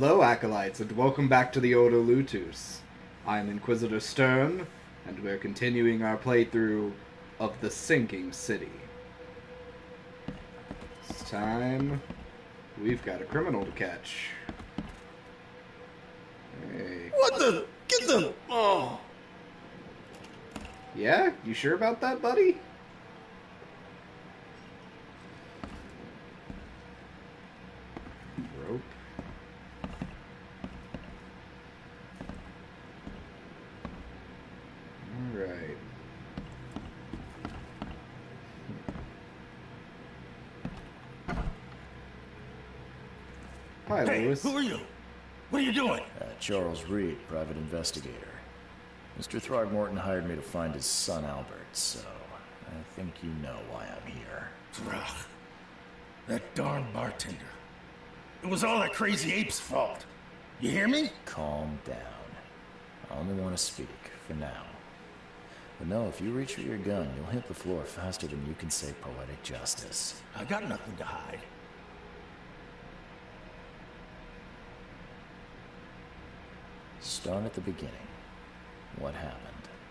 Hello, Acolytes, and welcome back to the Ordo Lutus. I'm Inquisitor Stern, and we're continuing our playthrough of the Sinking City. This time, we've got a criminal to catch. Hey. What the? Get them! Oh! Yeah? You sure about that, buddy? Rope. Alright. Hi, Hey, Lewis. who are you? What are you doing? Charles Reed, private investigator. Mr. Throgmorton hired me to find his son Albert, so I think you know why I'm here. Throg. That darn bartender. It was all that crazy ape's fault. You hear me? Calm down. I only want to speak, for now. But no, if you reach for your gun, you'll hit the floor faster than you can say poetic justice. I got nothing to hide. Start at the beginning. What happened?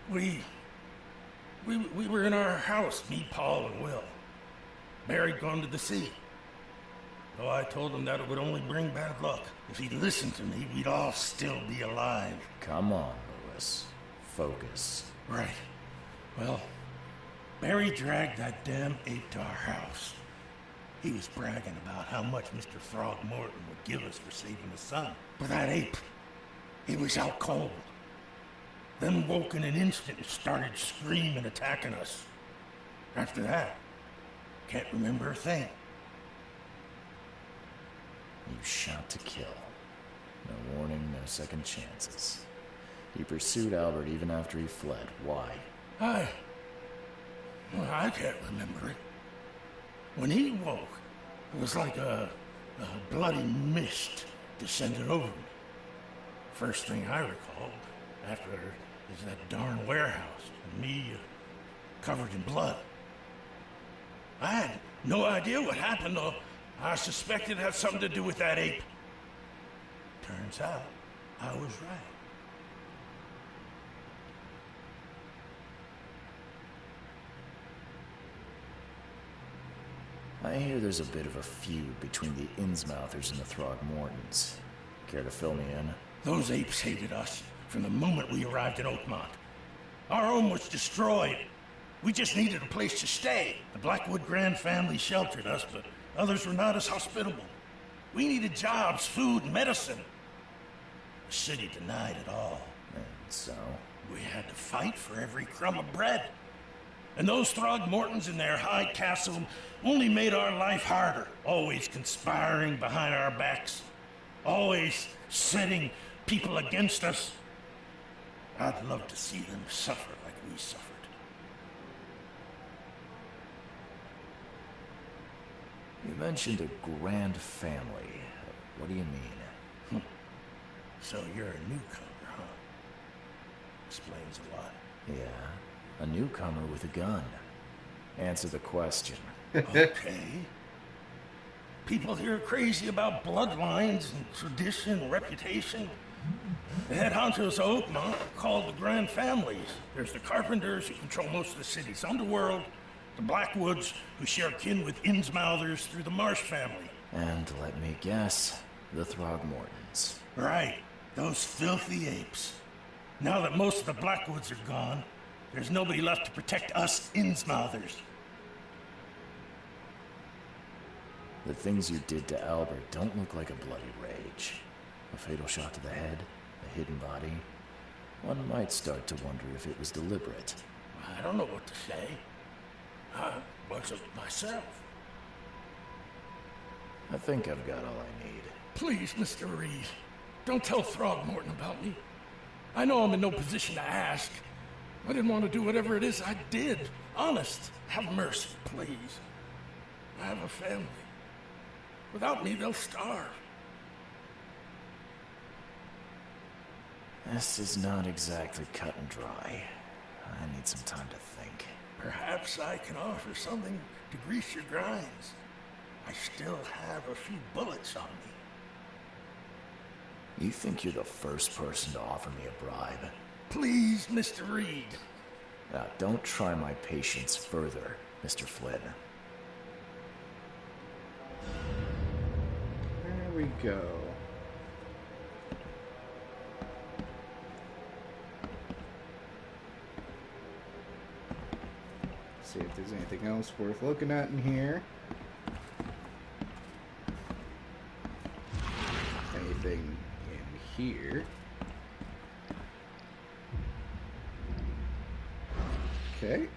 We were in our house, me, Paul, and Will. Barry'd gone to the sea. So I told him that it would only bring bad luck. If he'd listened to me, we'd all still be alive. Come on, Lewis. Focus. Right. Well, Barry dragged that damn ape to our house. He was bragging about how much Mr. Throgmorton would give us for saving his son. But that ape, he was out cold. Then woke in an instant and started screaming, attacking us. After that, can't remember a thing. You shot to kill. No warning, no second chances. You pursued Albert even after he fled. Why? I can't remember it. When he woke, it was like a bloody mist descended over me. First thing I recalled after is that darn warehouse and me covered in blood. I had no idea what happened, though. I suspected it had something to do with that ape. Turns out, I was right. I hear there's a bit of a feud between the Innsmouthers and the Throgmortons. Care to fill me in? Those apes hated us from the moment we arrived in Oakmont. Our home was destroyed. We just needed a place to stay. The Blackwood Grand family sheltered us, but others were not as hospitable. We needed jobs, food, medicine. The city denied it all. And so? We had to fight for every crumb of bread. And those Throgmortons in their high castle only made our life harder, always conspiring behind our backs, always setting people against us. I'd love to see them suffer like we suffered. You mentioned a grand family. What do you mean? So you're a newcomer, huh? Explains a lot. Yeah, a newcomer with a gun. Answer the question. Okay. People here are crazy about bloodlines and tradition and reputation. The head honchos of Oakmont are called the Grand Families. There's the Carpenters, who control most of the city's underworld, the Blackwoods, who share kin with Innsmouthers through the Marsh family. And let me guess, the Throgmortons. Right, those filthy apes. Now that most of the Blackwoods are gone, there's nobody left to protect us Innsmouthers. The things you did to Albert don't look like a bloody rage. A fatal shot to the head, a hidden body. One might start to wonder if it was deliberate. I don't know what to say. I wasn't myself. I think I've got all I need. Please, Mr. Reed, don't tell Throgmorton about me. I know I'm in no position to ask. I didn't want to do whatever it is I did. Honest, have mercy, please. I have a family. Without me, they'll starve. This is not exactly cut and dry. I need some time to think. Perhaps I can offer something to grease your grinds. I still have a few bullets on me. You think you're the first person to offer me a bribe? Please, Mr. Reed. Now, don't try my patience further, Mr. Flynn. There we go. See if there's anything else worth looking at in here. Anything in here? Okay.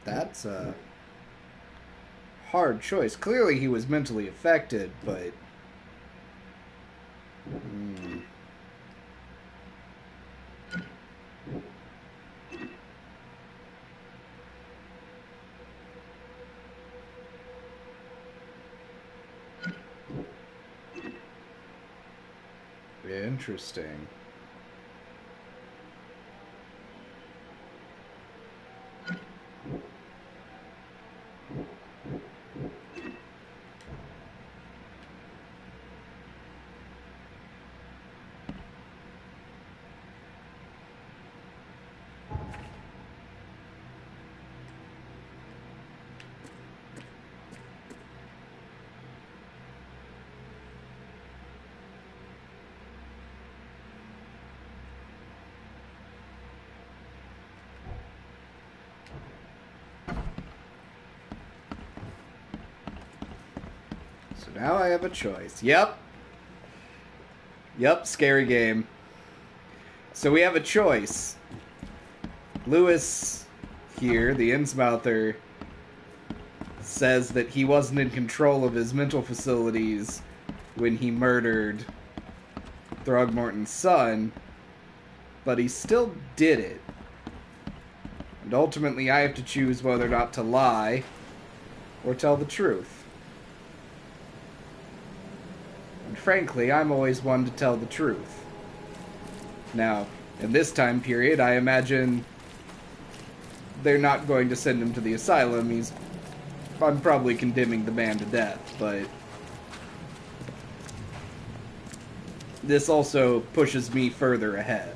That's a hard choice. Clearly he was mentally affected, but... Interesting. So now I have a choice. Yep, scary game. So we have a choice. Lewis here, the Innsmouther, says that he wasn't in control of his mental facilities when he murdered Throgmorton's son, but he still did it. And ultimately I have to choose whether or not to lie or tell the truth. And frankly, I'm always one to tell the truth. Now, in this time period, I imagine they're not going to send him to the asylum. I'm probably condemning the man to death, but this also pushes me further ahead.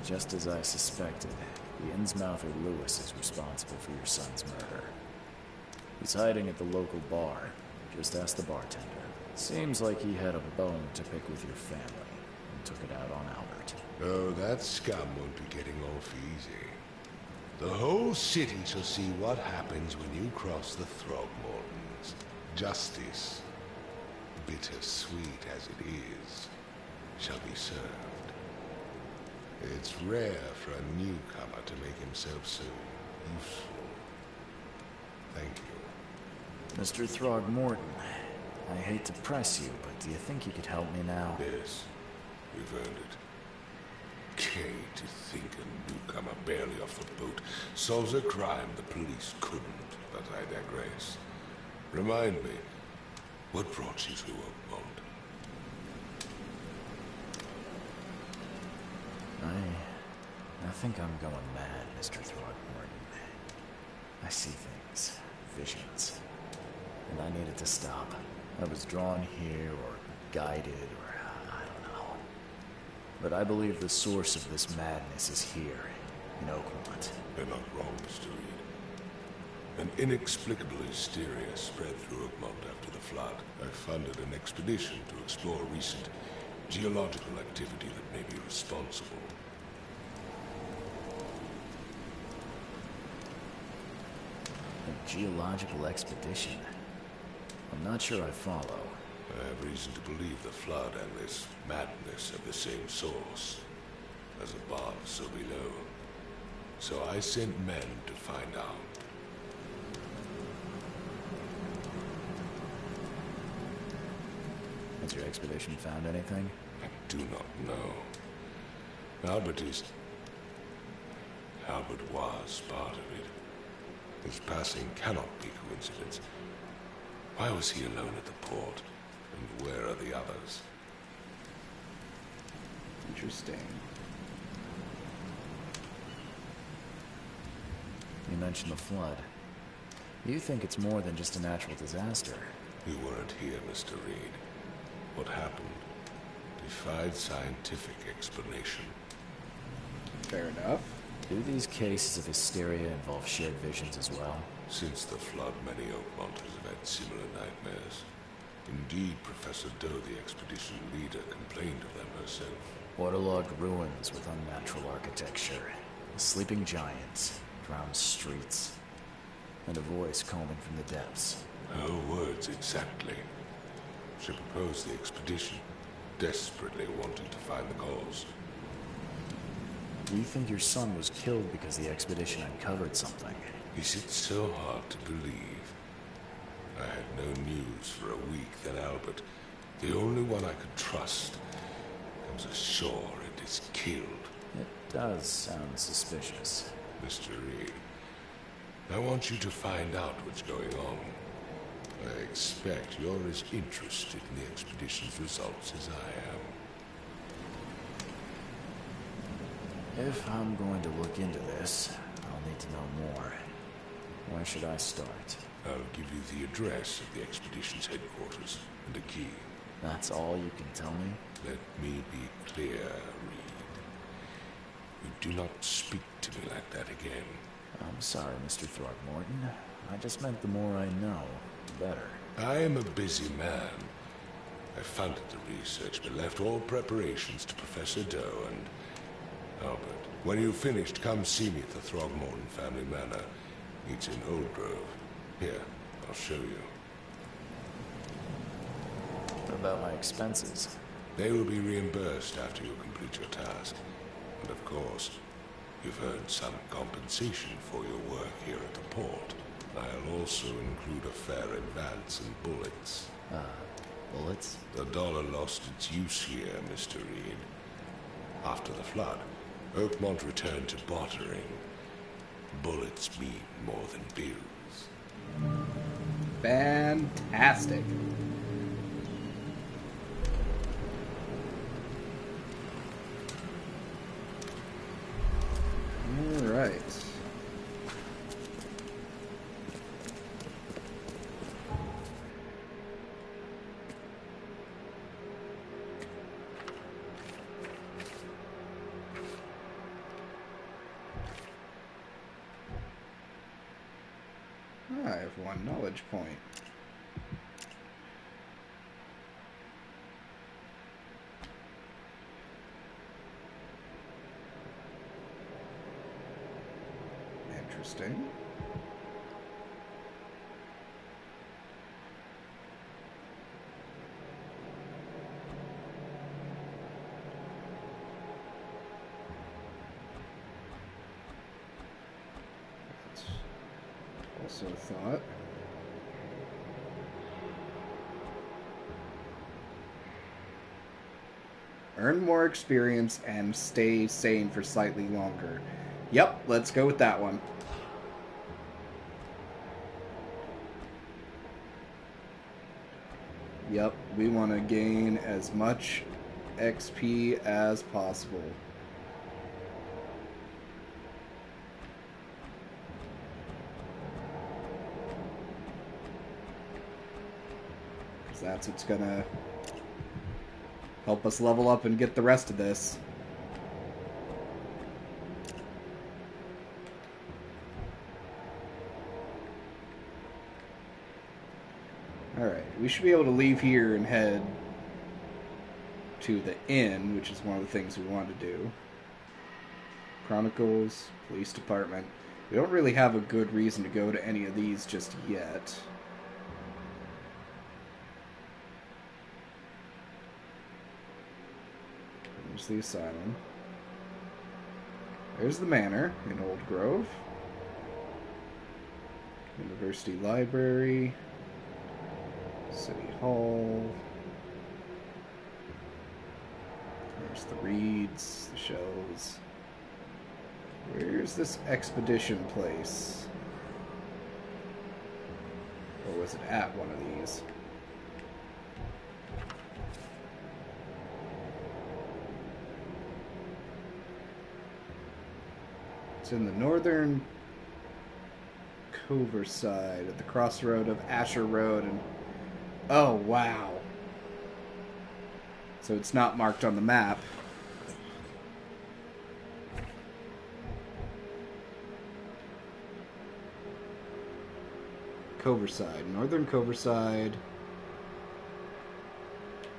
Just as I suspected, the Innsmouther Lewis is responsible for your son's murder. He's hiding at the local bar. Just ask the bartender. Seems like he had a bone to pick with your family and took it out on Albert. Oh, that scum won't be getting off easy. The whole city shall see what happens when you cross the Throgmortons. Justice, bittersweet as it is, shall be served. It's rare for a newcomer to make himself so useful. Thank you. Mr. Throgmorton, I hate to press you, but do you think you could help me now? Yes, you've earned it. Okay, to think a newcomer barely off the boat solves a crime the police couldn't, but I digress. Remind me, what brought you to Oakmont? I think I'm going mad, Mr. Throgmorton. I see things, visions, and I needed to stop. I was drawn here, or guided, or I don't know. But I believe the source of this madness is here, in Oakmont. You're not wrong, Mr. Reed. An inexplicable hysteria spread through Oakmont after flood, I funded an expedition to explore recent geological activity that may be responsible. A geological expedition? I'm not sure I follow. I have reason to believe the flood and this madness have the same source. As above, so below. So I sent men to find out. Has your expedition found anything? I do not know. Albert was part of it. His passing cannot be coincidence. Why was he alone at the port? And where are the others? Interesting. You mentioned the flood. You think it's more than just a natural disaster? You weren't here, Mr. Reed. What happened defied scientific explanation. Fair enough. Do these cases of hysteria involve shared visions as well? Since the flood, many Oakmonters have had similar nightmares. Indeed, Professor Doe, the expedition leader, complained of them herself. Waterlogged ruins with unnatural architecture, sleeping giants, drowned streets, and a voice calling from the depths. Her words exactly. She proposed the expedition, desperately wanting to find the cause. Do you think your son was killed because the expedition uncovered something? Is it so hard to believe? I had no news for a week, then Albert, the only one I could trust, comes ashore and is killed. It does sound suspicious. Mr. Reed, I want you to find out what's going on. I expect you're as interested in the expedition's results as I am. If I'm going to look into this, I'll need to know more. Where should I start? I'll give you the address of the expedition's headquarters and a key. That's all you can tell me? Let me be clear, Reed. You do not speak to me like that again. I'm sorry, Mr. Throckmorton. I just meant the more I know, the better. I am a busy man. I funded the research, but left all preparations to Professor Doe and Albert. When you've finished, come see me at the Throgmorton family manor. It's in Old Grove. Here, I'll show you. What about my expenses? They will be reimbursed after you complete your task. And of course, you've earned some compensation for your work here at the port. I'll also include a fair advance in bullets. Bullets? The dollar lost its use here, Mr. Reed. After the flood, Oakmont returned to bartering. Bullets mean more than bills. Fantastic. All right. I have one knowledge point. Interesting. That's also a thought. Earn more experience and stay sane for slightly longer. Yep, let's go with that one. Yep, we want to gain as much XP as possible. Because that's what's gonna help us level up and get the rest of this. Alright, we should be able to leave here and head to the inn, which is one of the things we want to do. Chronicles, Police Department. We don't really have a good reason to go to any of these just yet. There's the asylum. There's the manor in Old Grove. University Library. City Hall. There's the reeds, the shelves. Where's this expedition place? Or was it at one of these? It's in the northern Coverside at the crossroad of Asher Road and... Oh, wow. So it's not marked on the map. Coverside, northern Coverside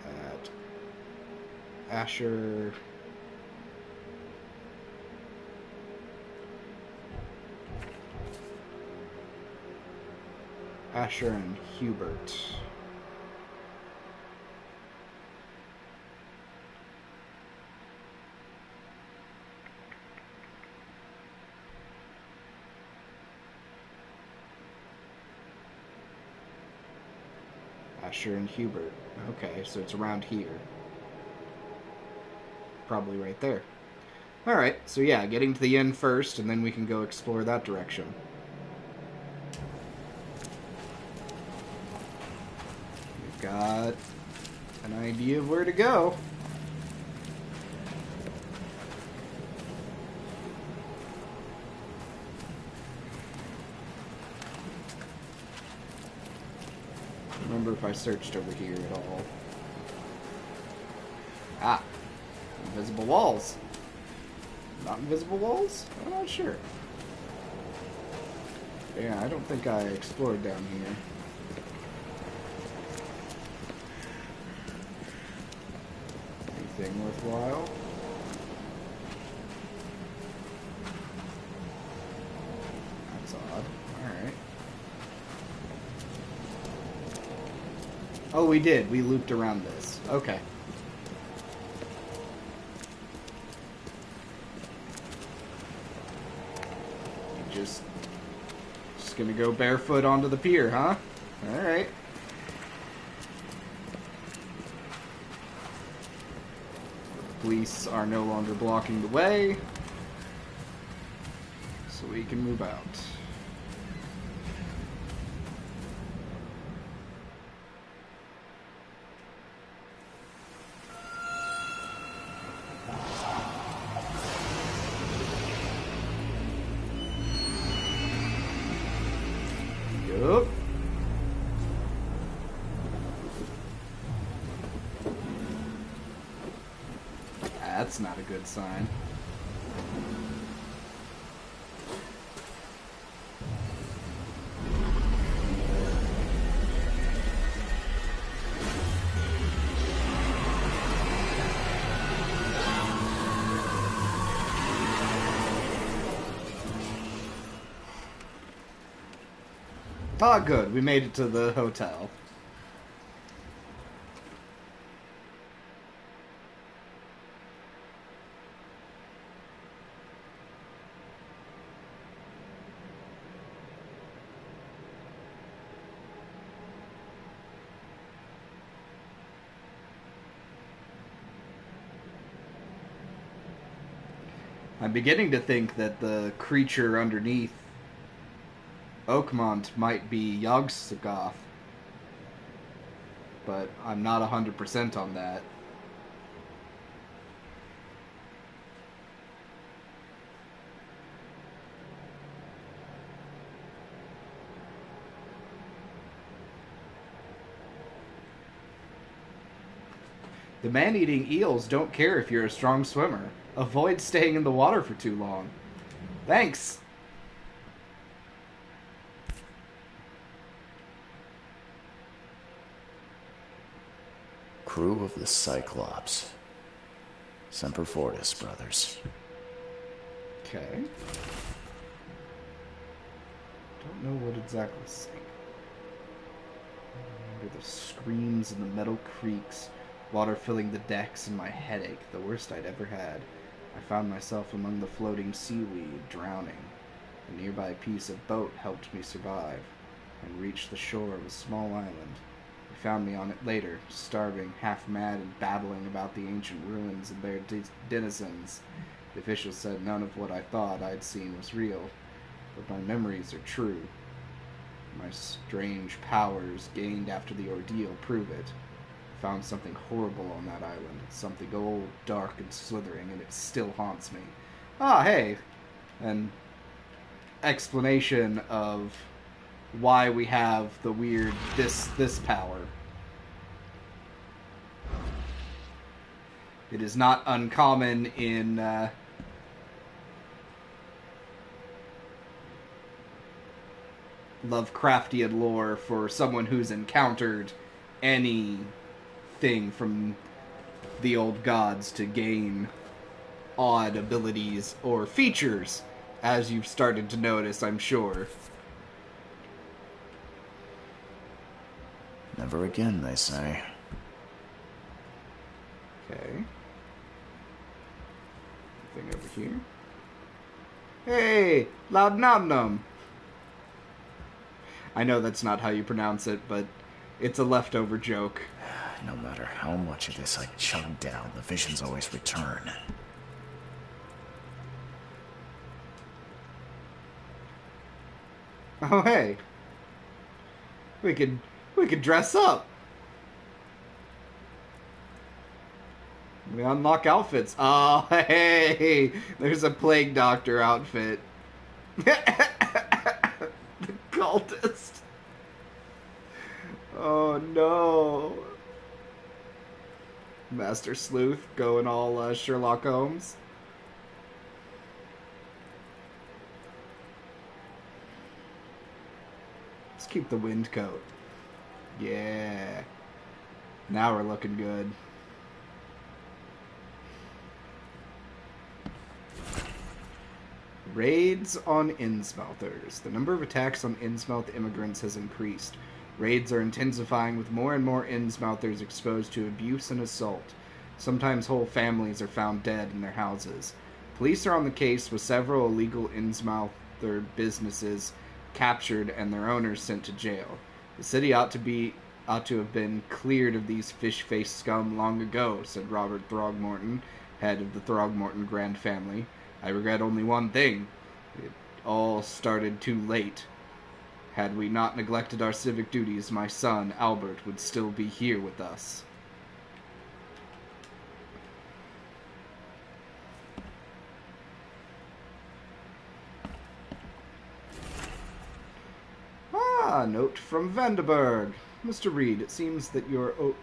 at Asher. Asher and Hubert. Asher and Hubert. Okay, so it's around here. Probably right there. Alright, so yeah, getting to the inn first, and then we can go explore that direction. We've got an idea of where to go. Remember if I searched over here at all. Ah, invisible walls. Not invisible walls? I'm not sure. Yeah, I don't think I explored down here. Anything worthwhile? That's odd. Alright. Oh, we did. We looped around this. Okay. Just gonna go barefoot onto the pier, huh? Alright. The police are no longer blocking the way, so we can move out. Yup. That's not a good sign. Ah, good. We made it to the hotel. I'm beginning to think that the creature underneath Oakmont might be Yogg-Sothoth, but I'm not 100% on that. The man-eating eels don't care if you're a strong swimmer. Avoid staying in the water for too long. Thanks! Crew of the Cyclops. Semper Fortis, brothers. Okay. Don't know what exactly to say. Under the screams and the metal creaks, water filling the decks and my headache, the worst I'd ever had. I found myself among the floating seaweed, drowning. A nearby piece of boat helped me survive, and reached the shore of a small island. They found me on it later, starving, half-mad, and babbling about the ancient ruins and their denizens. The officials said none of what I thought I'd seen was real, but my memories are true. My strange powers gained after the ordeal prove it. I found something horrible on that island, something old, dark, and slithering, and it still haunts me. Ah, hey! An explanation of why we have the weird this power. It is not uncommon in Lovecraftian lore for someone who's encountered anything from the old gods to gain odd abilities or features, as you've started to notice, I'm sure. Never again, they say. Okay. Anything over here? Hey, Loud Nom Nom. I know that's not how you pronounce it, but it's a leftover joke. No matter how much of this I chug down, the visions always return. Oh, hey. We could dress up. We unlock outfits. Oh, hey. There's a Plague Doctor outfit. The cultist. Oh, no. Master Sleuth going all Sherlock Holmes. Let's keep the wind coat. Yeah. Now we're looking good. Raids on Innsmouthers. The number of attacks on Innsmouth immigrants has increased. Raids are intensifying with more and more Innsmouthers exposed to abuse and assault. Sometimes whole families are found dead in their houses. Police are on the case with several illegal Innsmouther businesses captured and their owners sent to jail. The city ought to have been cleared of these fish-faced scum long ago, said Robert Throgmorton, head of the Throgmorton Grand family. I regret only one thing. It all started too late. Had we not neglected our civic duties, my son, Albert, would still be here with us. Ah, note from Vandenberg. Mr. Reed, it seems that you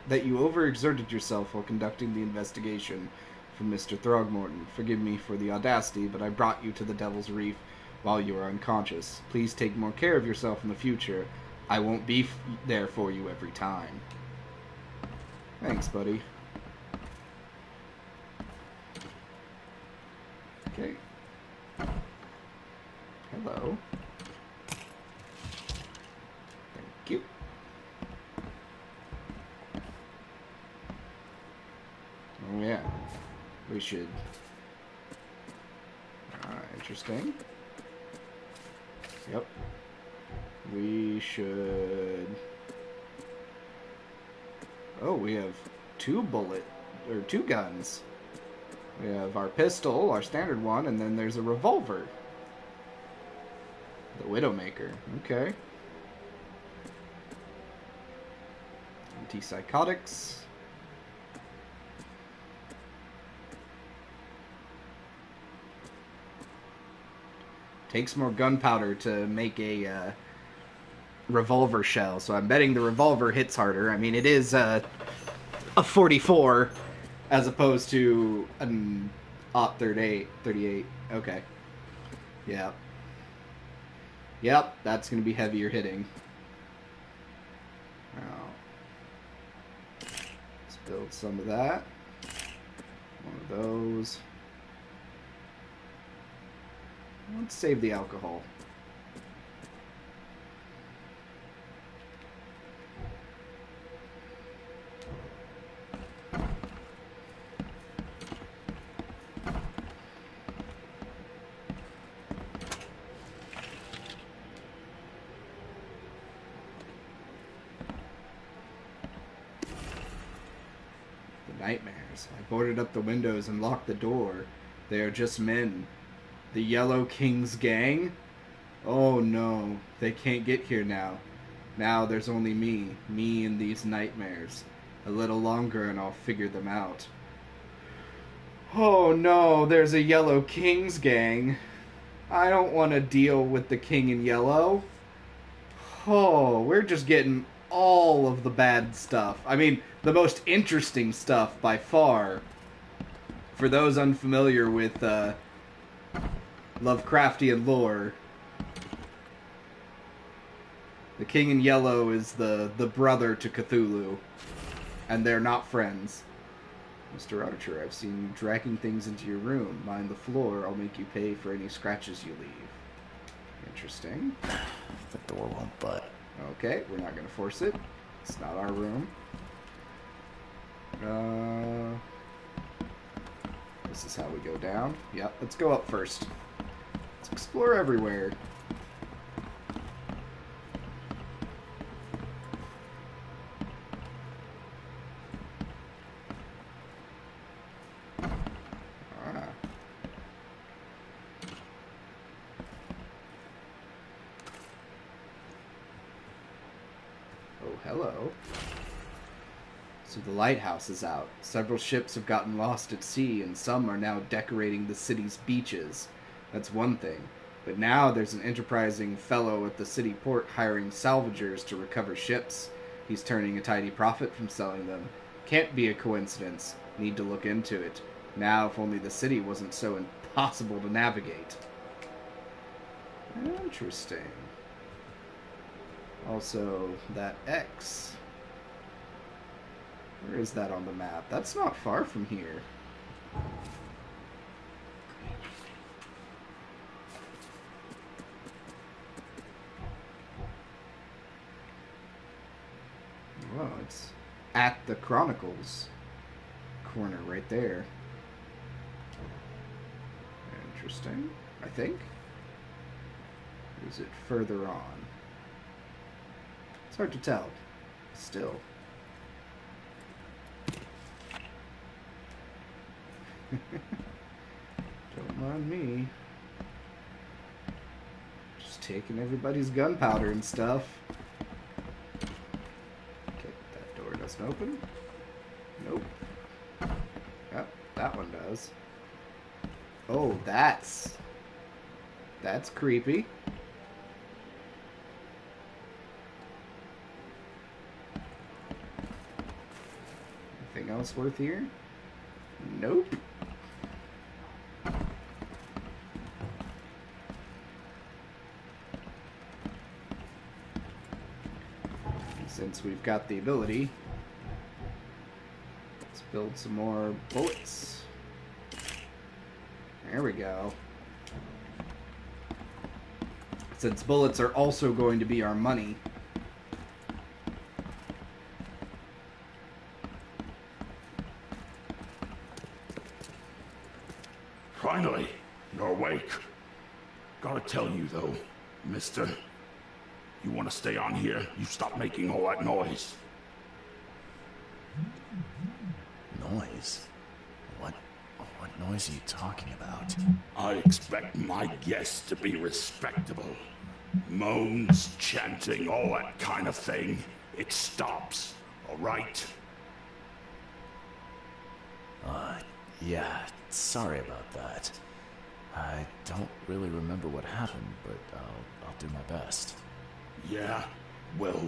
overexerted yourself while conducting the investigation for Mr. Throgmorton. Forgive me for the audacity, but I brought you to the Devil's Reef while you were unconscious. Please take more care of yourself in the future. I won't be there for you every time. Thanks, buddy. Okay. Hello. Thank you. Oh, yeah. We should... interesting. Yep. We should... Oh, we have two guns. We have our pistol, our standard one, and then there's a revolver. The Widowmaker. Okay. Antipsychotics. Takes more gunpowder to make a revolver shell, so I'm betting the revolver hits harder. I mean, it is a 44 as opposed to an .38. Okay. Yeah. Yep, that's going to be heavier hitting. Oh. Let's Build some of that. One of those. Let's save the alcohol. Nightmares. I boarded up the windows and locked the door. They are just men. The Yellow King's gang? Oh no, they can't get here now. Now there's only me and these nightmares. A little longer and I'll figure them out. Oh no, there's a Yellow King's gang. I don't want to deal with the King in Yellow. Oh, we're just getting all of the bad stuff. I mean, the most interesting stuff by far. For those unfamiliar with Lovecraftian lore, the King in Yellow is the brother to Cthulhu, and they're not friends. Mr. Auditor, I've seen you dragging things into your room. Mind the floor, I'll make you pay for any scratches you leave. Interesting. The door won't butt. Okay, we're not going to force it. It's not our room. This is how we go down. Yep, let's go up first. Let's explore everywhere. Hello. So the lighthouse is out. Several ships have gotten lost at sea, and some are now decorating the city's beaches. That's one thing. But now there's an enterprising fellow at the city port hiring salvagers to recover ships. He's turning a tidy profit from selling them. Can't be a coincidence. Need to look into it. Now, if only the city wasn't so impossible to navigate. Interesting. Also, that X. Where is that on the map? That's not far from here. Well, it's at the Chronicles corner right there. Interesting, I think. Or is it further on? It's hard to tell. Still. Don't mind me. Just taking everybody's gunpowder and stuff. Okay, that door doesn't open. Nope. Yep, that one does. Oh, that's creepy. Anything else worth here? Nope. Since we've got the ability, let's build some more bullets. There we go. Since bullets are also going to be our money. Finally, you're awake. Gotta tell you though, mister, you want to stay on here, you stop making all that noise. Noise? What noise are you talking about? I expect my guests to be respectable. Moans, chanting, all that kind of thing. It stops, all right? Yeah, sorry about that. I don't really remember what happened, but I'll do my best. Yeah? Well,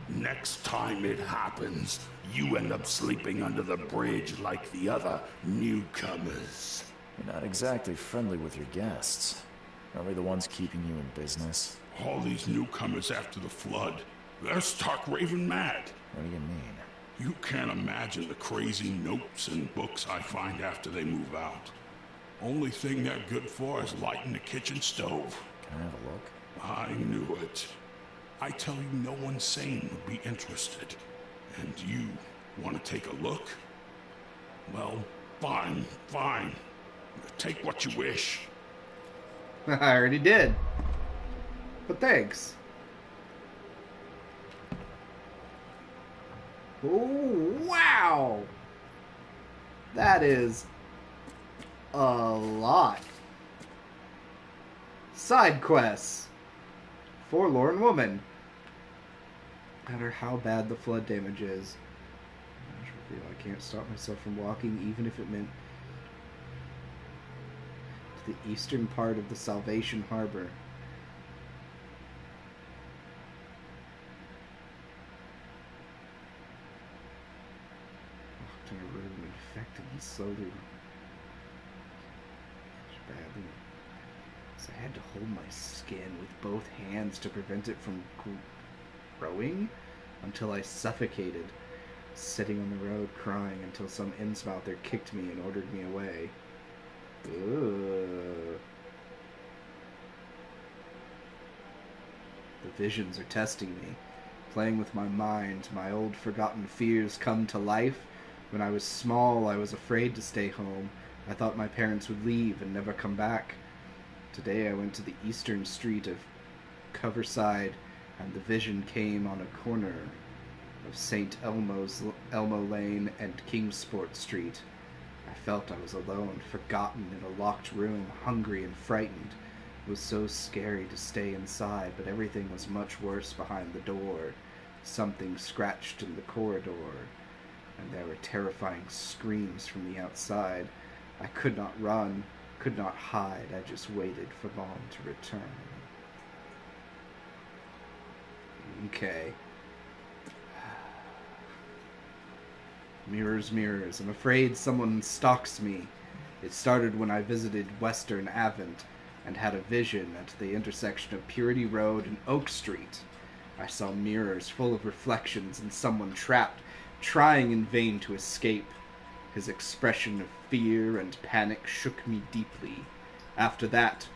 next time it happens, you end up sleeping under the bridge like the other newcomers. You're not exactly friendly with your guests. Are we the ones keeping you in business? All these newcomers after the flood, they're stark raving mad. What do you mean? You can't imagine the crazy notes and books I find after they move out. Only thing they're good for is lighting the kitchen stove. Can I have a look? I knew it. I tell you, no one sane would be interested. And you want to take a look? Well, fine, fine. Take what you wish. I already did. But thanks. Oh, wow! That is a lot. Side quests. Forlorn woman. No matter how bad the flood damage is. I can't stop myself from walking, even if it meant to the eastern part of the Salvation Harbor. Walked in a room infected and slowly badly. So I had to hold my skin with both hands to prevent it from growing until I suffocated, sitting on the road crying until some innsmouther kicked me and ordered me away. Ugh. The visions are testing me, playing with my mind. My old forgotten fears come to life. When I was small, I was afraid to stay home. I thought my parents would leave and never come back. Today I went to the eastern street of Coverside, and the vision came on a corner of St. Elmo Lane and Kingsport Street. I felt I was alone, forgotten in a locked room, hungry and frightened. It was so scary to stay inside, but everything was much worse behind the door. Something scratched in the corridor, and there were terrifying screams from the outside. I could not run, could not hide. I just waited for Mom to return. Okay. Mirrors, mirrors. I'm afraid someone stalks me. It started when I visited Western Avent and had a vision at the intersection of Purity Road and Oak Street. I saw mirrors full of reflections and someone trapped, trying in vain to escape. His expression of fear and panic shook me deeply. After that,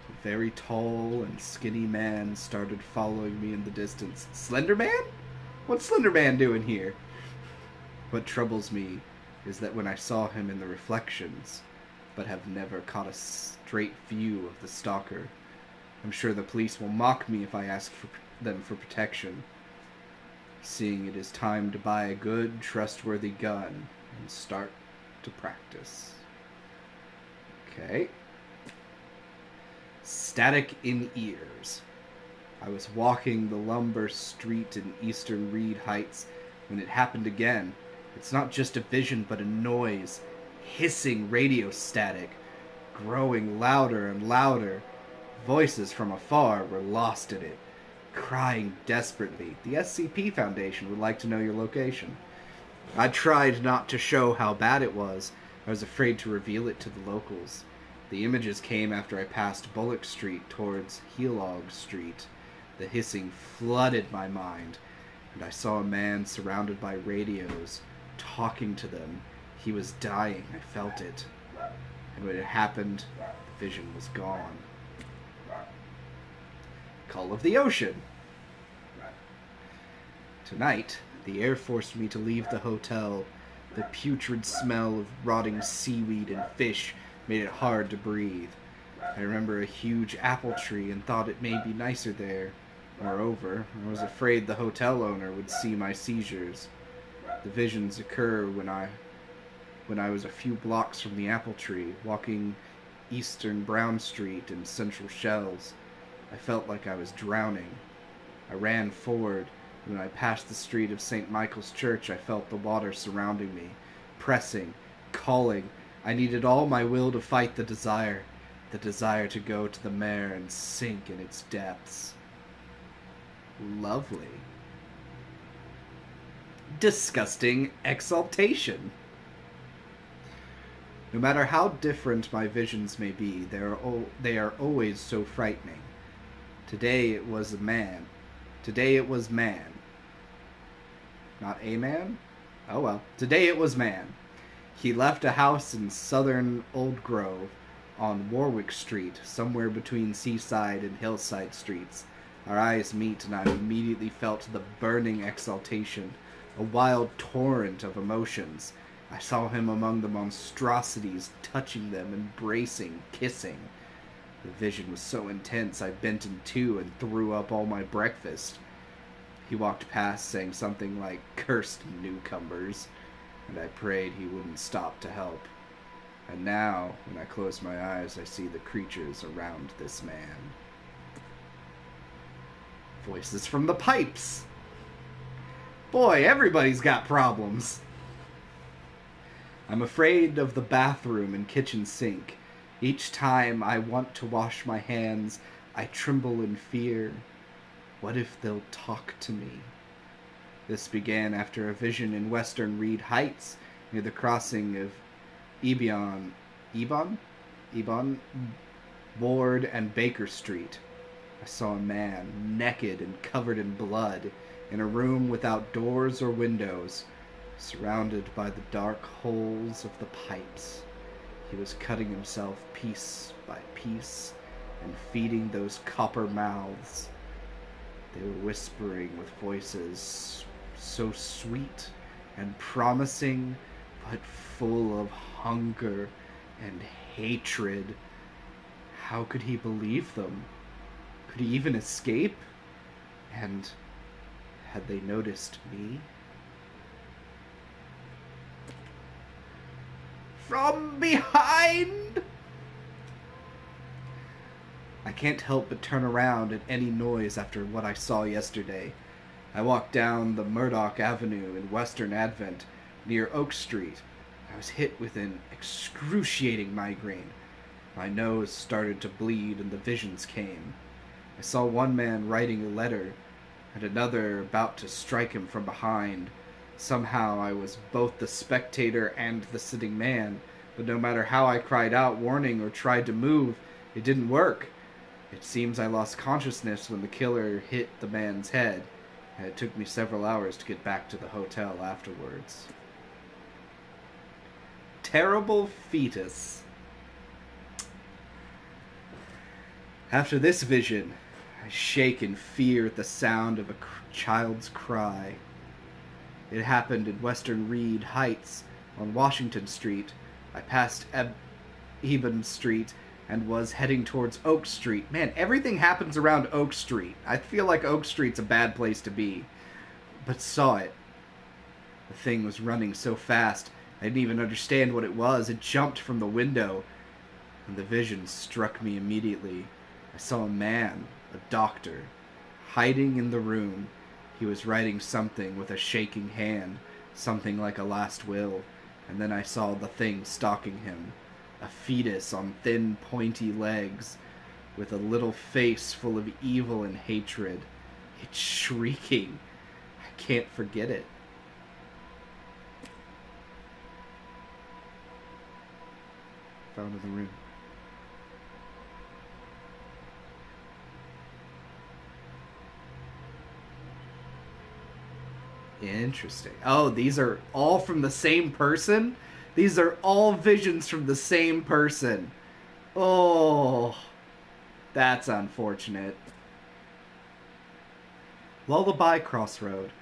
a very tall and skinny man started following me in the distance. Slender Man? What's Slender Man doing here? What troubles me is that when I saw him in the reflections, but have never caught a straight view of the stalker. I'm sure the police will mock me if I ask them for protection. Seeing it is time to buy a good, trustworthy gun and start to practice. Okay. Static in ears. I was walking the lumber street in eastern Reed Heights when it happened again. It's not just a vision, but a noise. Hissing radio static, growing louder and louder. Voices from afar were lost in it, crying desperately. The SCP Foundation would like to know your location. I tried not to show how bad it was. I was afraid to reveal it to the locals. The images came after I passed Bullock Street towards Heelog Street. The hissing flooded my mind, and I saw a man surrounded by radios, talking to them. He was dying. I felt it. And when it happened, the vision was gone. Call of the Ocean. Tonight, the air forced me to leave the hotel. The putrid smell of rotting seaweed and fish made it hard to breathe. I remember a huge apple tree and thought it may be nicer there. Moreover, I was afraid the hotel owner would see my seizures. The visions occur when I was a few blocks from the apple tree, walking eastern Brown Street and Central Shells. I felt like I was drowning. I ran forward. When I passed the street of St. Michael's Church, I felt the water surrounding me, pressing, calling. I needed all my will to fight the desire to go to the mare and sink in its depths. Lovely. Disgusting exaltation. No matter how different my visions may be, they are always so frightening. Today it was man. Not a man? Oh well. Today it was man. He left a house in southern Old Grove on Warwick Street, somewhere between Seaside and Hillside Streets. Our eyes meet, and I immediately felt the burning exaltation, a wild torrent of emotions. I saw him among the monstrosities, touching them, embracing, kissing. The vision was so intense I bent in two and threw up all my breakfast. He walked past saying something like, "Cursed newcomers," and I prayed he wouldn't stop to help. And now, when I close my eyes, I see the creatures around this man. Voices from the pipes! Boy, everybody's got problems. I'm afraid of the bathroom and kitchen sink. Each time I want to wash my hands, I tremble in fear. What if they'll talk to me? This began after a vision in Western Reed Heights, near the crossing of Ebon, Ward and Baker Street. I saw a man, naked and covered in blood, in a room without doors or windows, surrounded by the dark holes of the pipes. He was cutting himself piece by piece and feeding those copper mouths. They were whispering with voices so sweet and promising, but full of hunger and hatred. How could he believe them? Could he even escape? And had they noticed me? From behind! I can't help but turn around at any noise after what I saw yesterday. I walked down the Murdoch Avenue in Western Advent near Oak Street. I was hit with an excruciating migraine. My nose started to bleed and the visions came. I saw one man writing a letter and another about to strike him from behind. Somehow I was both the spectator and the sitting man, but no matter how I cried out warning or tried to move, it didn't work. It seems I lost consciousness when the killer hit the man's head, and it took me several hours to get back to the hotel afterwards. Terrible fetus. After this vision, I shake in fear at the sound of a child's cry. It happened in Western Reed Heights on Washington Street. I passed Eben Street and was heading towards Oak Street. Man, everything happens around Oak Street. I feel like Oak Street's a bad place to be. But saw it. The thing was running so fast, I didn't even understand what it was. It jumped from the window, and the vision struck me immediately. I saw a man, a doctor, hiding in the room. He was writing something with a shaking hand, something like a last will, and then I saw the thing stalking him. A fetus on thin, pointy legs, with a little face full of evil and hatred. It's shrieking. I can't forget it. Found in the room. Interesting. Oh, these are all from the same person? These are all visions from the same person. Oh, that's unfortunate. Lullaby Crossroad.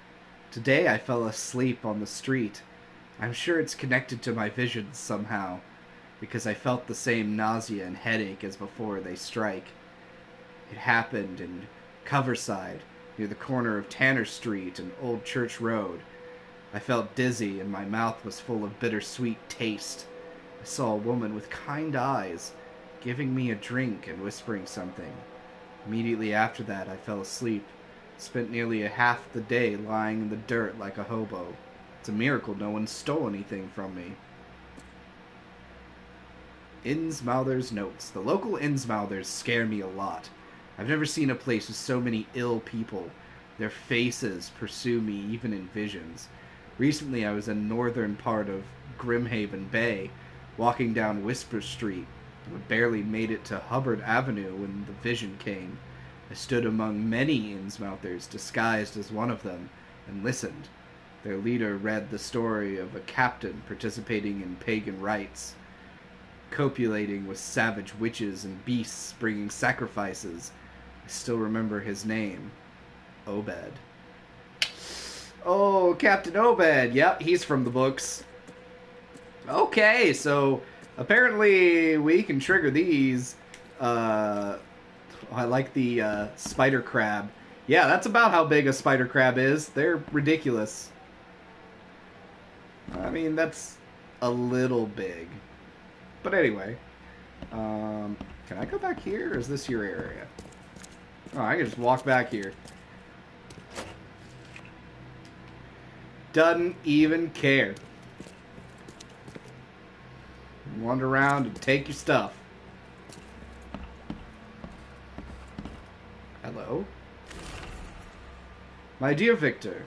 Today I fell asleep on the street. I'm sure it's connected to my visions somehow, because I felt the same nausea and headache as before they strike. It happened in Coverside, near the corner of Tanner Street and Old Church Road. I felt dizzy and my mouth was full of bittersweet taste. I saw a woman with kind eyes giving me a drink and whispering something. Immediately after that, I fell asleep. Spent nearly a half the day lying in the dirt like a hobo. It's a miracle no one stole anything from me. Innsmouther's notes. The local Innsmouthers scare me a lot. I've never seen a place with so many ill people. Their faces pursue me even in visions. Recently I was in northern part of Grimhaven Bay, walking down Whisper Street. I barely made it to Hubbard Avenue when the vision came. I stood among many Innsmouthers, disguised as one of them, and listened. Their leader read the story of a captain participating in pagan rites, copulating with savage witches and beasts, bringing sacrifices. I still remember his name, Obed. Oh, Captain Obed. Yep, he's from the books. Okay, so apparently we can trigger these. I like the spider crab. Yeah, that's about how big a spider crab is. They're ridiculous. I mean, that's a little big. But anyway. Can I go back here, or is this your area? Oh, I can just walk back here. Doesn't even care. Wander around and take your stuff. Hello? My dear Victor,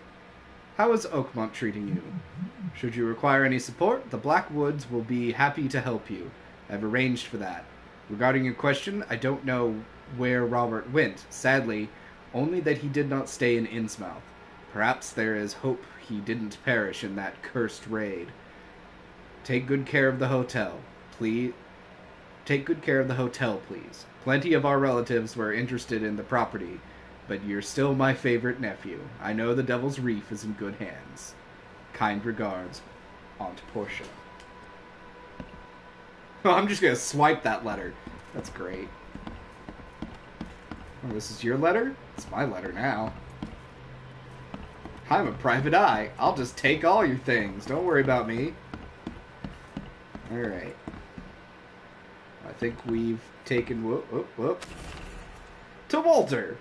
how is Oakmont treating you? Should you require any support, the Blackwoods will be happy to help you. I've arranged for that. Regarding your question, I don't know where Robert went. Sadly, only that he did not stay in Innsmouth. Perhaps there is hope he didn't perish in that cursed raid. Take good care of the hotel, please. Take good care of the hotel, please. Plenty of our relatives were interested in the property, but you're still my favorite nephew. I know the Devil's Reef is in good hands. Kind regards, Aunt Portia. Oh, I'm just gonna swipe that letter. That's great. Oh, this is your letter? It's my letter now. I'm a private eye. I'll just take all your things. Don't worry about me. Alright. I think we've taken... Whoop. To Walter.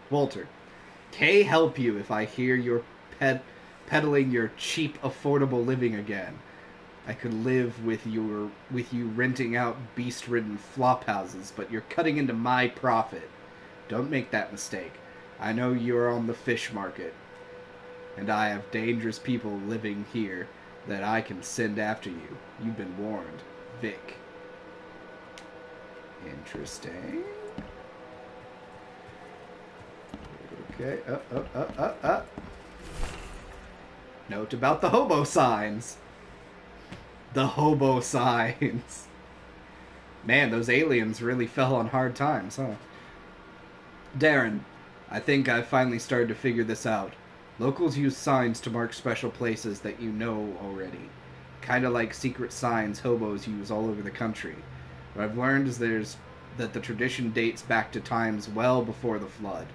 Walter. Kay help you if I hear you're peddling your cheap, affordable living again. I could live with you renting out beast-ridden flop houses, but you're cutting into my profit. Don't make that mistake. I know you're on the fish market, and I have dangerous people living here that I can send after you. You've been warned. Vic. Interesting. Okay, Note about the hobo signs. The hobo signs. Man, those aliens really fell on hard times, huh? Darren, I think I've finally started to figure this out. Locals use signs to mark special places that you know already. Kinda like secret signs hobos use all over the country. What I've learned is that the tradition dates back to times well before the flood.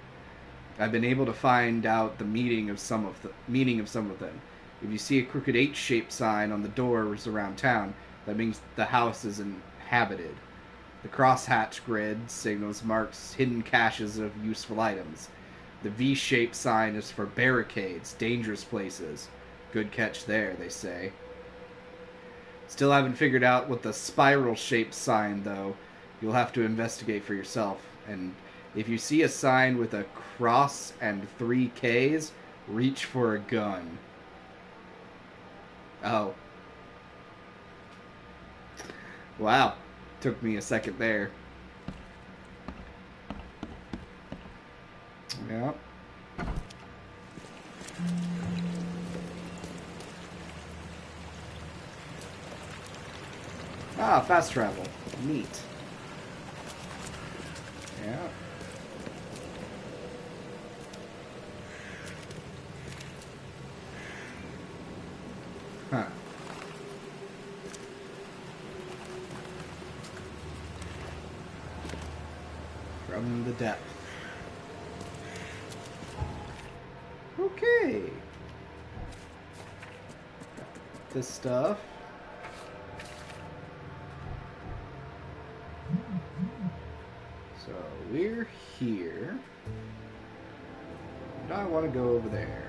I've been able to find out the meaning of some of them. If you see a crooked H-shaped sign on the doors around town, that means the house is inhabited. The crosshatch grid signals marks hidden caches of useful items. The V-shaped sign is for barricades, dangerous places. Good catch there, they say. Still haven't figured out what the spiral-shaped sign, though. You'll have to investigate for yourself. And if you see a sign with a cross and 3 Ks, reach for a gun. Oh. Wow. Took me a second there. Yeah. Ah, fast travel. Neat. Yeah. Huh. From the depth. Okay. This stuff. So we're here. Do I want to go over there?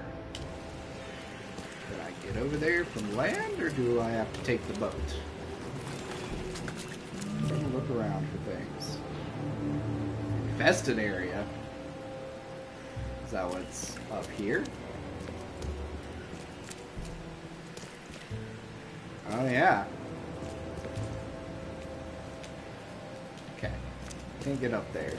Can I get over there from land, or do I have to take the boat? I'm gonna look around for things. Infested area. Is that what's up here? Oh yeah. Okay. Can't get up there.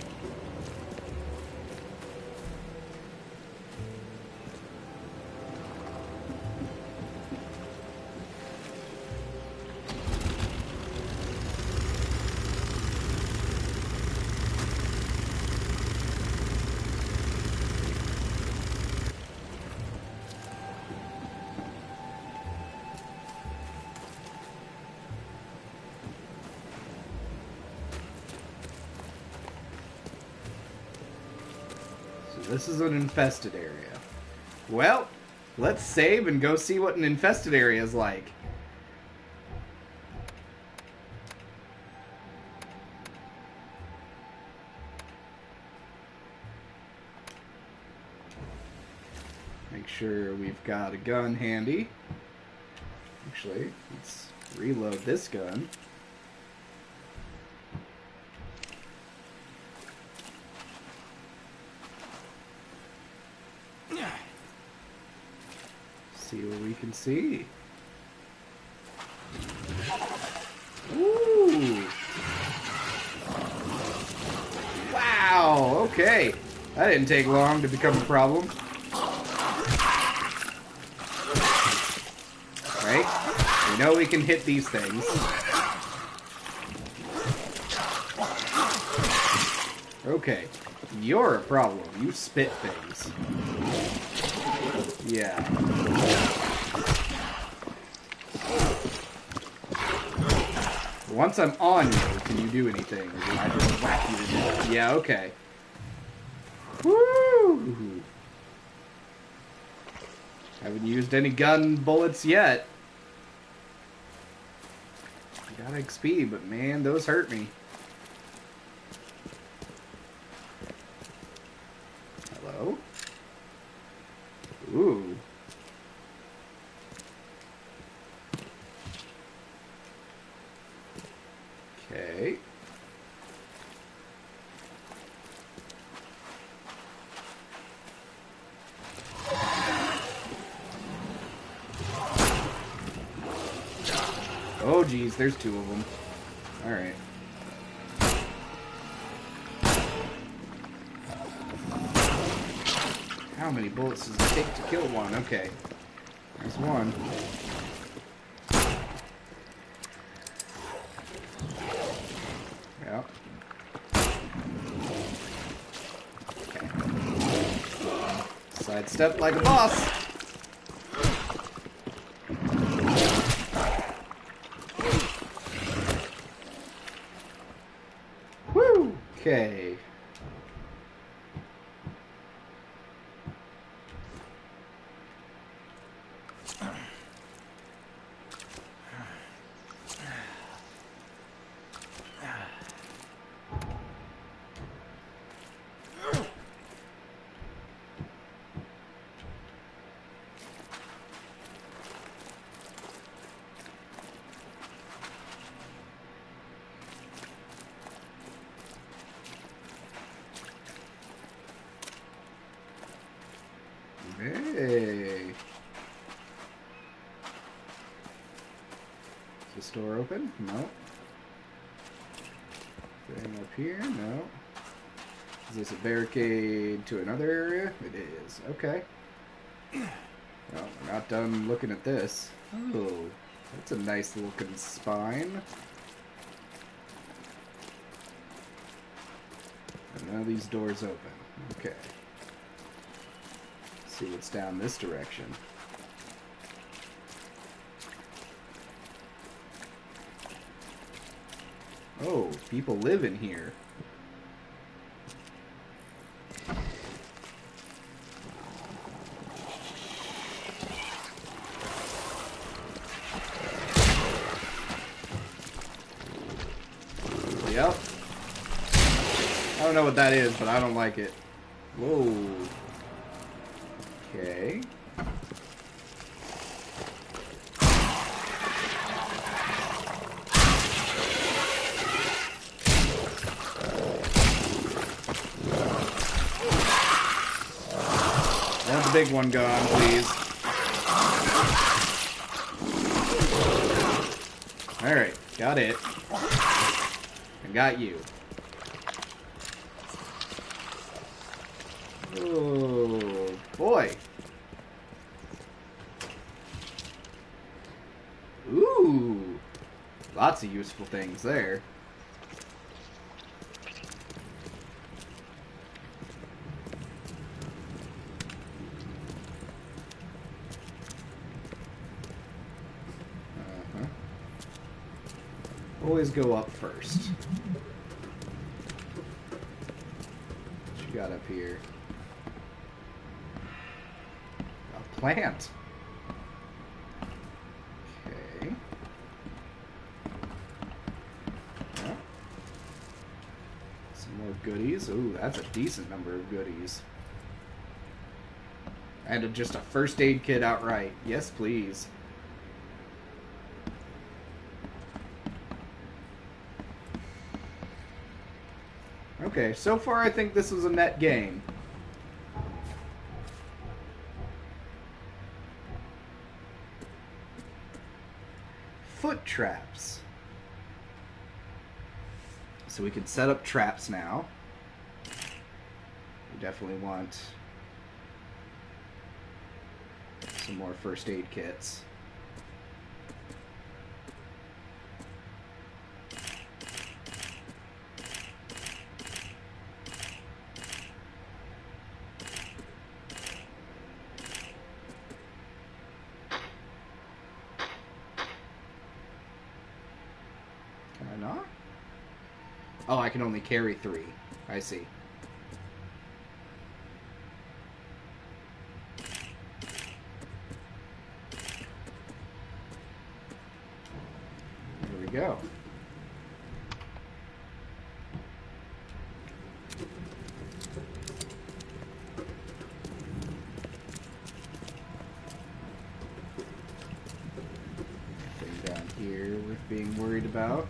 this is an infested area. Well, let's save and go see what an infested area is like. Make sure we've got a gun handy. Actually, let's reload this gun. See what we can see. Ooh! Wow! Okay. That didn't take long to become a problem. Right? We know we can hit these things. Okay. You're a problem. You spit things. Yeah. Once I'm on you, can you do anything? Or do I just whack you to death? Yeah, okay. Woo! Haven't used any gun bullets yet. I got XP, but man, those hurt me. Hello? Ooh. Okay. Oh, geez, there's two of them. All right. How many bullets does it take to kill one? Okay. There's one. Yeah. Okay. Sidestep like a boss. Woo! Okay. Hey. Is this door open? No. Anything up here? No. Is this a barricade to another area? It is. Okay. Well, we're not done looking at this. Oh, that's a nice looking spine. And now these doors open. Okay. See what's down this direction. Oh, people live in here. Yep. I don't know what that is, but I don't like it. Whoa. Okay. I want the big one gone, please. Alright, got it. I got you. Oh, boy. Ooh. Lots of useful things there. Always go up first. What you got up here? plant. Okay. Yeah. Some more goodies. Ooh, that's a decent number of goodies. And just a first aid kit outright. Yes, please. Okay, so far I think this was a net gain. Foot traps. So we can set up traps now. We definitely want some more first aid kits. Can I not? Oh, I can only carry 3. I see. There we go. Nothing down here worth being worried about.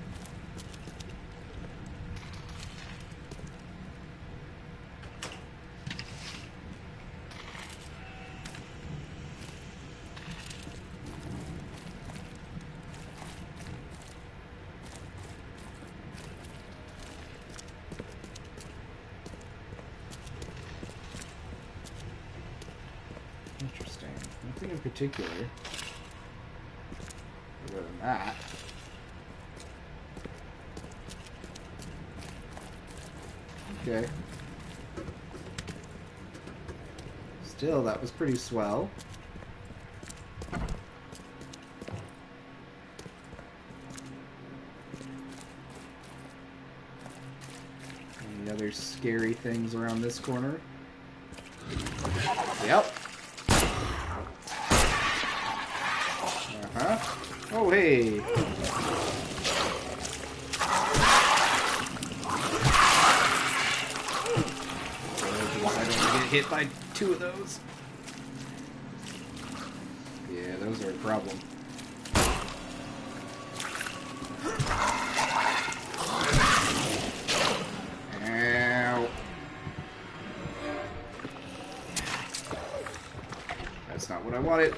Interesting. Nothing in particular. Other than that. Okay. Still, that was pretty swell. Any other scary things around this corner? Yep. Uh-huh. Oh, hey. I don't get hit by 2 of those. Yeah, those are a problem. Ow. That's not what I wanted.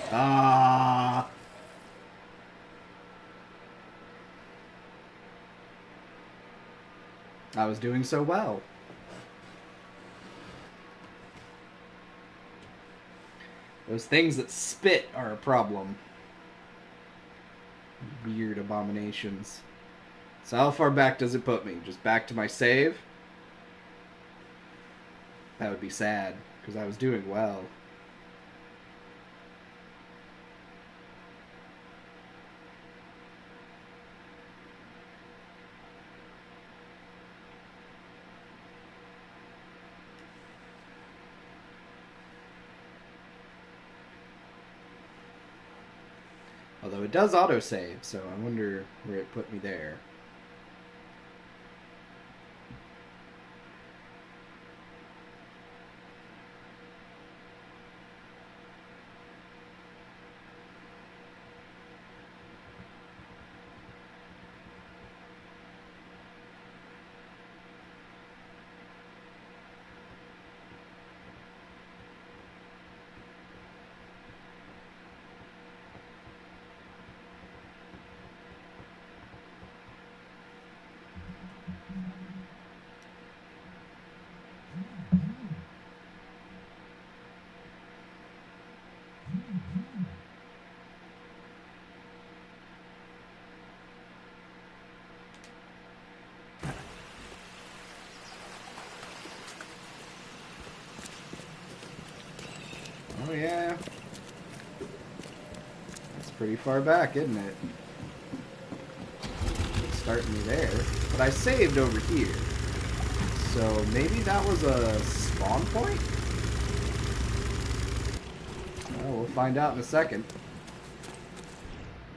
Ah. I was doing so well. Those things that spit are a problem. Weird abominations. So how far back does it put me? Just back to my save? That would be sad, because I was doing well. Although it does autosave, so I wonder where it put me there. Oh yeah. That's pretty far back, isn't it? Let's starting me there. But I saved over here. So maybe that was a spawn point? Well, we'll find out in a second.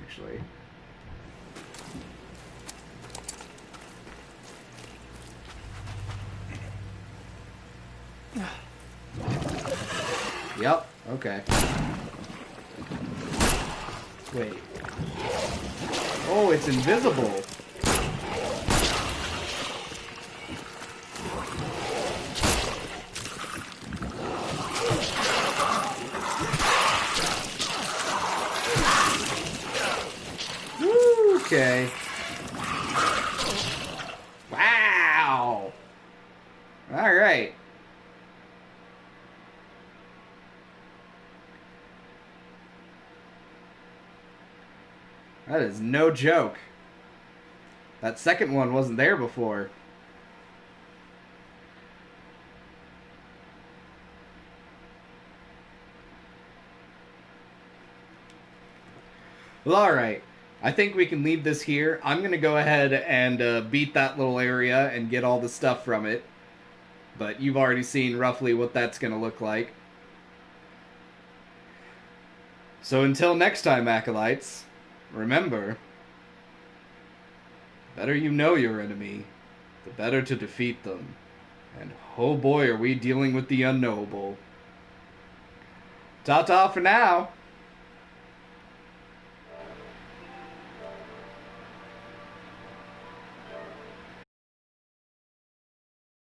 Actually. Yep, okay. Wait. Oh, it's invisible. Woo, okay. Wow. All right. That is no joke. That second one wasn't there before. Well, alright. I think we can leave this here. I'm going to go ahead and beat that little area and get all the stuff from it. But you've already seen roughly what that's going to look like. So until next time, Acolytes, remember, the better you know your enemy, the better to defeat them. And oh boy, are we dealing with the unknowable. Ta-ta for now!